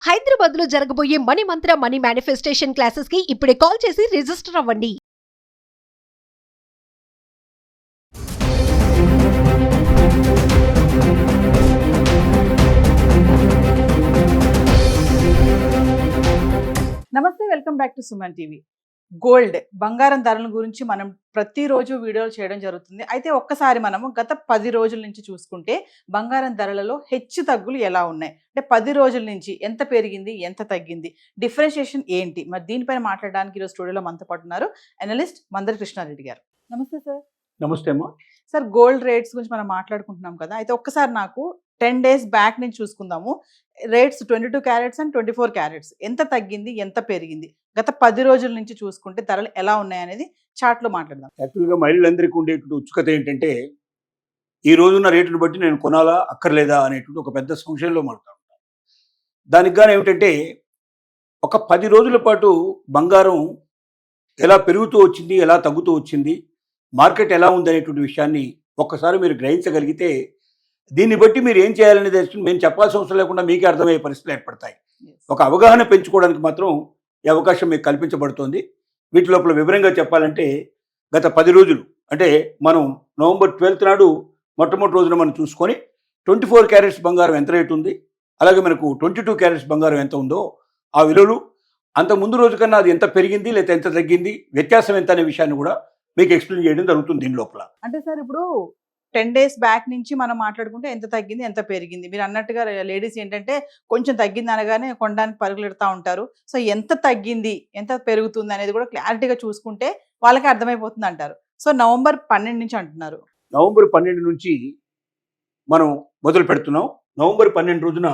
హైదరాబాద్ లో జరగబోయే మనీ మంత్ర money manifestation classes కి ఇప్పుడే కాల్ చేసి రిజిస్టర్ అవ్వండి. నమస్తే, welcome back to Suman TV. Gold బంగారం ధరల గురించి మనం ప్రతిరోజు వీడియోలు చేయడం జరుగుతుంది. అయితే ఒక్కసారి మనము గత 10 రోజుల నుంచి చూసుకుంటే బంగారం ధరలలో హెచ్చు తగ్గులు ఎలా ఉన్నాయి, అంటే 10 రోజుల నుంచి ఎంత పెరిగింది, ఎంత తగ్గింది, డిఫరెన్షియేషన్ ఏంటి, మరి దీనిపైన మాట్లాడడానికి ఈరోజు స్టూడియోలో మనతో పాటు ఉన్నారు అనలిస్ట్ మందరి కృష్ణారెడ్డి గారు. నమస్తే సార్. నమస్తే అమ్మా. సార్, గోల్డ్ రేట్స్ గురించి మనం మాట్లాడుకుంటున్నాం కదా, అయితే ఒక్కసారి నాకు 10 days బ్యాక్ నుంచి చూసుకుందాము. రేట్స్ 22 క్యారెట్స్ అండ్ 24 క్యారెట్స్ ఎంత తగ్గింది, ఎంత పెరిగింది, గత 10 రోజుల నుంచి చూసుకుంటే ధరలు ఎలా ఉన్నాయి అనేది చార్ట్లో మాట్లాడదాం. యాక్చువల్గా మహిళలందరికీ ఉండేటువంటి ఉత్సుకత ఏంటంటే ఈ రోజున్న రేటును బట్టి నేను కొనాలా అక్కర్లేదా అనేటువంటి ఒక పెద్ద సంశయంలో మాట్లాడుతాను. దానికి గాను ఏమిటంటే ఒక 10 రోజుల పాటు బంగారం ఎలా పెరుగుతూ వచ్చింది, ఎలా తగ్గుతూ వచ్చింది, మార్కెట్ ఎలా ఉంది అనేటువంటి విషయాన్ని ఒక్కసారి మీరు గ్రహించగలిగితే దీన్ని బట్టి మీరు ఏం చేయాలనేది మేము చెప్పాల్సిన అవసరం లేకుండా మీకే అర్థమయ్యే పరిస్థితులు ఏర్పడతాయి. ఒక అవగాహన పెంచుకోవడానికి మాత్రం ఈ అవకాశం మీకు కల్పించబడుతోంది. వీటి లోపల వివరంగా చెప్పాలంటే గత 10 రోజులు అంటే మనం నవంబర్ 12th నాడు మొట్టమొదటి రోజున మనం చూసుకొని 24 క్యారెట్స్ బంగారం ఎంత రేటు ఉంది, అలాగే మనకు 22 క్యారెట్స్ బంగారం ఎంత ఉందో ఆ విలువలు అంత ముందు రోజు కన్నా అది ఎంత పెరిగింది లేదా ఎంత తగ్గింది, వ్యత్యాసం ఎంత అనే విషయాన్ని కూడా మీకు ఎక్స్ప్లెయిన్ చేయడం జరుగుతుంది దీని లోపల. అంటే సార్, ఇప్పుడు 10 days బ్యాక్ నుంచి మనం మాట్లాడుకుంటే ఎంత తగ్గింది, ఎంత పెరిగింది, మీరు అన్నట్టుగా లేడీస్ ఏంటంటే కొంచెం తగ్గింది అనగానే కొనడానికి పరుగులెడతా ఉంటారు. సో ఎంత తగ్గింది, ఎంత పెరుగుతుంది అనేది కూడా క్లారిటీగా చూసుకుంటే వాళ్ళకి అర్థమైపోతుంది అంటారు. సో నవంబర్ 12 నుంచి అంటున్నారు. నవంబర్ 12 నుంచి మనం మొదలు పెడుతున్నాం. నవంబర్ 12 రోజున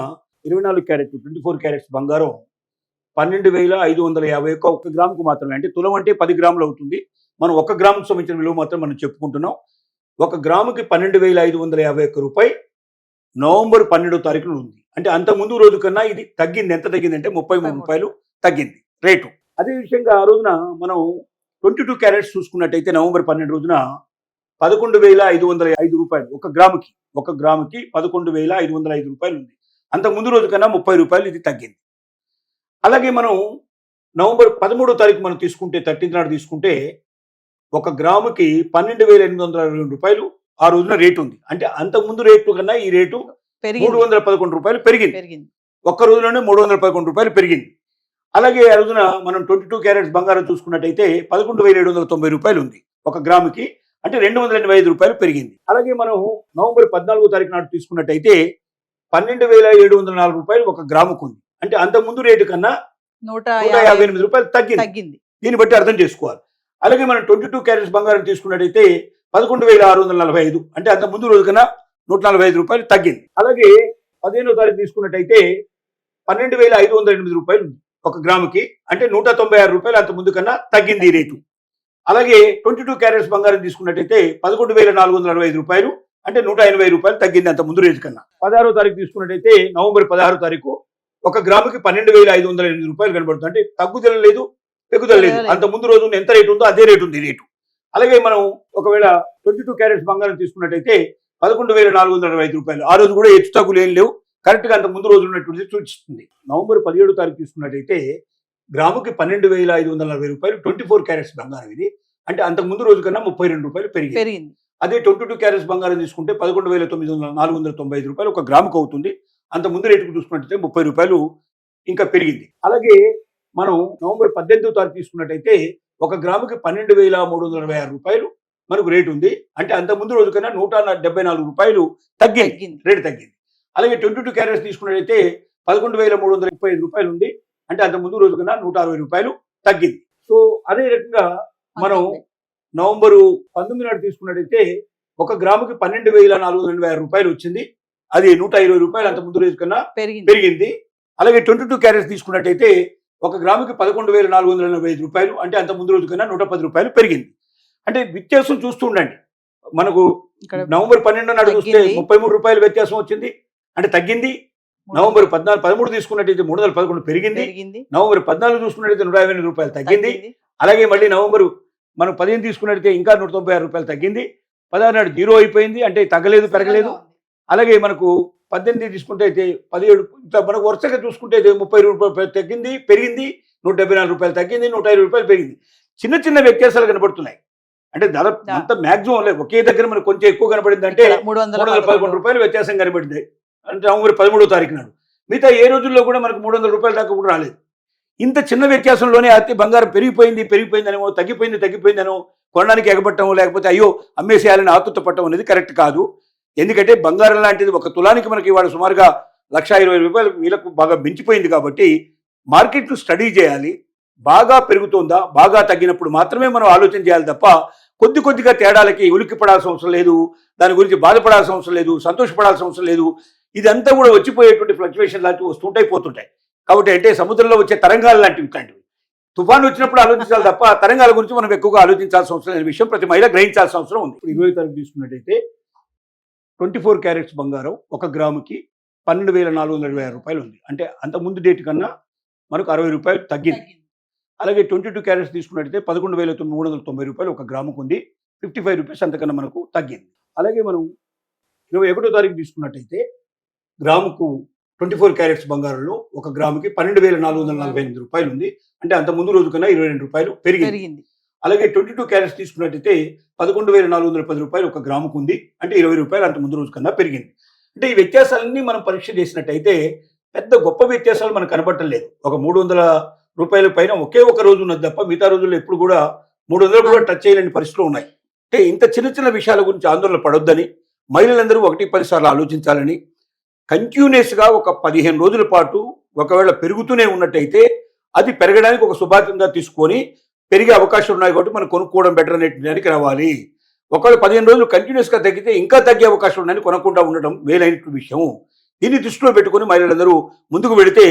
24 క్యారెట్ 24 క్యారెట్స్ బంగారం 12,550 ఒక గ్రాముకు మాత్రమే, అంటే తులం అంటే 10 గ్రాములు అవుతుంది. మనం 1 గ్రాముకు సంబంధించిన విలువ మాత్రం మనం చెప్పుకుంటున్నాం. 1 గ్రాముకి 12,551 రూపాయి నవంబర్ 12వ తారీఖున ఉంది. అంటే అంత ముందు రోజు కన్నా ఇది తగ్గింది. ఎంత తగ్గింది అంటే 33 రూపాయలు తగ్గింది రేటు. అదే విషయంగా ఆ రోజున మనం 22 క్యారెట్స్ చూసుకున్నట్టయితే నవంబర్ 12 రోజున 11,505 రూపాయలు ఒక గ్రాముకి 11,505 రూపాయలు ఉంది. అంత ముందు రోజు కన్నా 30 రూపాయలు ఇది తగ్గింది. అలాగే మనం నవంబర్ 13వ తారీఖు మనం తీసుకుంటే 13th నాడు తీసుకుంటే 1 గ్రాముకి 12,822 రూపాయలు ఆ రోజున రేటు ఉంది. అంటే అంత ముందు రేటు కన్నా ఈ రేటు 311 రూపాయలు పెరిగింది. ఒక్క రోజులోనే 311 రూపాయలు పెరిగింది. అలాగే ఆ రోజున మనం 22 క్యారెట్స్ బంగారం చూసుకున్నట్టయితే 11,790 రూపాయలు ఉంది 1 గ్రాముకి, అంటే 285 రూపాయలు పెరిగింది. అలాగే మనం నవంబర్ 14వ తారీఖు నాడు తీసుకున్నట్టయితే 12,704 రూపాయలు 1 గ్రాముకు ఉంది. అంటే అంత ముందు రేటు కన్నా 158 రూపాయలు తగ్గింది. దీన్ని బట్టి అర్థం చేసుకోవాలి. అలాగే మనం 22 క్యారెట్స్ బంగారం తీసుకున్నట్టయితే 11,645, అంటే అంత ముందు రోజు కన్నా 145 రూపాయలు తగ్గింది. అలాగే 15వ తారీఖు తీసుకున్నట్టయితే 12,508 రూపాయలు ఉంది 1 గ్రాముకి, అంటే 196 రూపాయలు అంత ముందు కన్నా తగ్గింది ఈ రేటు. అలాగే 22 క్యారెట్స్ బంగారం తీసుకున్నట్టయితే 11,465 రూపాయలు, అంటే 180 రూపాయలు తగ్గింది అంత ముందు రేటు కన్నా. 16వ తారీఖు తీసుకున్నట్టయితే నవంబర్ 16వ తారీఖు 1 గ్రాముకి 12,508 రూపాయలు కనబడుతుంది. అంటే తగ్గుదల లేదు, పెరుగుదల లేదు. అంత ముందు రోజు ఎంత రేటు ఉందో అదే రేటు ఉంది రేటు. అలాగే మనం ఒకవేళ 22 క్యారెట్స్ బంగారం తీసుకున్నట్టయితే 11,465 రూపాయలు, ఆ రోజు కూడా హెచ్చు తగ్గులు ఏం లేవు, కరెక్ట్గా అంత ముందు రోజు ఉన్నటువంటి సూచిస్తుంది. నవంబర్ 17వ తారీఖు తీసుకున్నట్టయితే గ్రాముకి 12,540 రూపాయలు 24 క్యారెట్స్ బంగారం ఇది, అంటే అంత ముందు రోజు కన్నా 32 రూపాయలు పెరిగింది. అదే 22 క్యారెట్స్ బంగారం తీసుకుంటే 11,495 రూపాయలు 1 గ్రాముకు అవుతుంది. అంత ముందు రేటుకు చూసుకున్నట్టయితే 30 రూపాయలు ఇంకా పెరిగింది. అలాగే మనం నవంబర్ 18వ తారీఖు తీసుకున్నట్టయితే 1 గ్రాముకి 12,326 రూపాయలు మనకు రేటు ఉంది. అంటే అంత ముందు రోజు కన్నా 174 రూపాయలు రేటు తగ్గింది. అలాగే 22 క్యారెట్స్ తీసుకున్నట్టయితే 11,335 రూపాయలు ఉంది. అంటే అంత ముందు రోజు కన్నా 160 రూపాయలు తగ్గింది. సో అదే రకంగా మనం నవంబరు 19 నాడు తీసుకున్నట్టయితే 1 గ్రాముకి 12,486 రూపాయలు వచ్చింది. అది 120 రూపాయలు అంత ముందు రోజు కన్నా పెరిగింది. అలాగే 22 క్యారెట్స్ తీసుకున్నట్టయితే 1 గ్రాముకి 11,485 రూపాయలు, అంటే అంత ముందు రోజు కన్నా 110 రూపాయలు పెరిగింది. అంటే వ్యత్యాసం చూస్తూ ఉండండి. మనకు నవంబర్ 12 నాడు చూస్తే 33 రూపాయలు వ్యత్యాసం వచ్చింది, అంటే తగ్గింది. నవంబర్ 13 తీసుకున్నట్టయితే 311 పెరిగింది. నవంబర్ 14 చూసుకున్నట్టయితే 158 రూపాయలు తగ్గింది. అలాగే మళ్ళీ నవంబరు మనం 15 తీసుకున్నట్టయితే ఇంకా 196 రూపాయలు తగ్గింది. 16 నాడు 0 అయిపోయింది, అంటే తగ్గలేదు, పెరగలేదు. అలాగే మనకు 18 తీసుకుంటే అయితే 17 ఇట్లా మనకు వరుసగా చూసుకుంటే అయితే 30 రూపాయలు తగ్గింది, పెరిగింది, 174 రూపాయలు తగ్గింది, 105 రూపాయలు పెరిగింది. చిన్న చిన్న వ్యత్యాసాలు కనబడుతున్నాయి. అంటే దాదాపు అంత మాక్సిమం లేదు, ఒకే దగ్గర మనకు కొంచెం ఎక్కువ కనబడింది అంటే 311 రూపాయలు వ్యత్యాసం కనబడింది అంటే నవంబర్ 13వ తారీఖు నాడు. మిగతా ఏ రోజుల్లో కూడా మనకు 300 రూపాయల దాకా కూడా రాలేదు. ఇంత చిన్న వ్యత్యాసంలోనే అతి బంగారం పెరిగిపోయిందనో తగ్గిపోయిందనో కొనడానికి ఎగబట్టడం, లేకపోతే అయ్యో అమ్మేసేయాలని ఆతుత పట్టడం అనేది కరెక్ట్ కాదు. ఎందుకంటే బంగారం లాంటిది ఒక తులానికి మనకి ఇవాళ సుమారుగా 1,20,000 రూపాయలు వీళ్ళకు బాగా మించిపోయింది. కాబట్టి మార్కెట్లు స్టడీ చేయాలి. బాగా పెరుగుతుందా, బాగా తగ్గినప్పుడు మాత్రమే మనం ఆలోచన చేయాలి తప్ప కొద్దిగా తేడాలకి ఉలిక్కి పడాల్సిన అవసరం లేదు, దాని గురించి బాధపడాల్సిన అవసరం లేదు, సంతోషపడాల్సిన అవసరం లేదు. ఇదంతా కూడా వచ్చిపోయేటువంటి ఫ్లక్చువేషన్ లాంటివి వస్తుంటాయి, పోతుంటాయి. కాబట్టి అంటే సముద్రంలో వచ్చే తరంగాలు లాంటివి ఇట్లాంటివి. తుఫాను వచ్చినప్పుడు ఆలోచించాలి తప్ప తరంగాల గురించి మనం ఎక్కువగా ఆలోచించాల్సిన అవసరం లేని విషయం ప్రతి మహిళ గ్రహించాల్సిన అవసరం ఉంది. 20 తారీఖు తీసుకున్నట్టయితే 24 క్యారెట్స్ బంగారం 1 గ్రాముకి 12,426 రూపాయలు ఉంది. అంటే అంత ముందు డేట్ కన్నా మనకు 60 రూపాయలు తగ్గింది. అలాగే 22 క్యారెట్స్ తీసుకున్నట్టయితే 11,390 రూపాయలు 1 గ్రాముకు ఉంది. 55 రూపీస్ అంతకన్నా మనకు తగ్గింది. అలాగే మనం 21వ తారీఖు తీసుకున్నట్టయితే గ్రాముకు 24 క్యారెట్స్ బంగారంలో 1 గ్రాముకి 12,448 రూపాయలు ఉంది. అంటే అంత ముందు రోజు కన్నా 22 రూపాయలు పెరిగింది. అలాగే 22 క్యారెట్స్ తీసుకున్నట్టయితే 11,410 రూపాయలు 1 గ్రాముకు ఉంది. అంటే 20 రూపాయలు అంత ముందు రోజు కన్నా పెరిగింది. అంటే ఈ వ్యత్యాసాలన్నీ మనం పరీక్ష చేసినట్టయితే పెద్ద గొప్ప వ్యత్యాసాలు మనకు కనబడటం లేదు. ఒక 300 రూపాయల పైన ఒకే ఒక రోజు ఉన్నది తప్ప మిగతా రోజుల్లో ఎప్పుడు కూడా 300 కూడా టచ్ చేయలేని పరిస్థితులు ఉన్నాయి. అంటే ఇంత చిన్న చిన్న విషయాల గురించి ఆందోళన పడొద్దని, మహిళలందరూ 1-10 సార్లు ఆలోచించాలని, కంటిన్యూస్గా ఒక 15 రోజుల పాటు ఒకవేళ పెరుగుతూనే ఉన్నట్టయితే అది పెరగడానికి ఒక శుభాతంగా తీసుకొని పెరిగే అవకాశం ఉన్నాయి కాబట్టి మనం కొనుక్కోవడం బెటర్ అనేటికి రావాలి. ఒకవేళ 15 రోజులు కంటిన్యూస్గా తగ్గితే ఇంకా తగ్గే అవకాశం ఉన్నాయని కొనకుండా ఉండడం మేలైన విషయం. దీన్ని దృష్టిలో పెట్టుకుని మహిళలందరూ ముందుకు వెళితే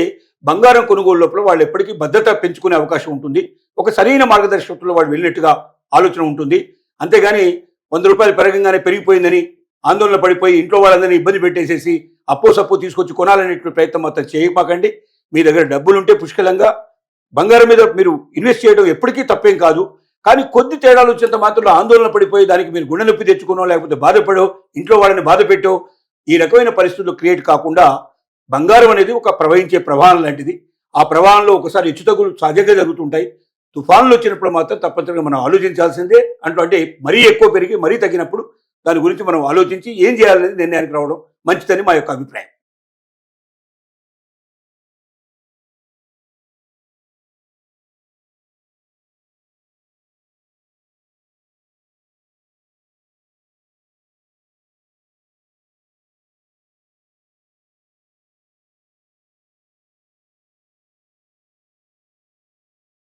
బంగారం కొనుగోలు లోపల వాళ్ళు ఎప్పటికీ భద్రత పెంచుకునే అవకాశం ఉంటుంది. ఒక సరైన మార్గదర్శకత్వంలో వాళ్ళు వెళ్ళినట్టుగా ఆలోచన ఉంటుంది. అంతేగాని 100 రూపాయలు పెరగంగానే పెరిగిపోయిందని ఆందోళన పడిపోయి ఇంట్లో వాళ్ళందరినీ ఇబ్బంది పెట్టేసేసి అప్పో తీసుకొచ్చి కొనాలనే ప్రయత్నం మాత్రం చేయమాకండి. మీ దగ్గర డబ్బులుంటే పుష్కలంగా బంగారం మీద మీరు ఇన్వెస్ట్ చేయడం ఎప్పటికీ తప్పేం కాదు. కానీ కొద్ది తేడాలు వచ్చేంత మాత్రం ఆందోళన పడిపోయి దానికి మీరు గుండె నొప్పి తెచ్చుకునో, లేకపోతే బాధపడో, ఇంట్లో వాళ్ళని బాధ పెట్టో ఈ రకమైన పరిస్థితులు క్రియేట్ కాకుండా బంగారం అనేది ఒక ప్రవహించే ప్రవాహం లాంటిది. ఆ ప్రవాహంలో ఒకసారి హెచ్చుతగ్గులు సహజంగా జరుగుతుంటాయి. తుఫాన్లు వచ్చినప్పుడు మాత్రం తప్పనిసరిగా మనం ఆలోచించాల్సిందే. అంటే మరీ ఎక్కువ పెరిగి మరీ తగ్గినప్పుడు దాని గురించి మనం ఆలోచించి ఏం చేయాలనేది నిర్ణయానికి రావడం మంచిదని మా యొక్క అభిప్రాయం.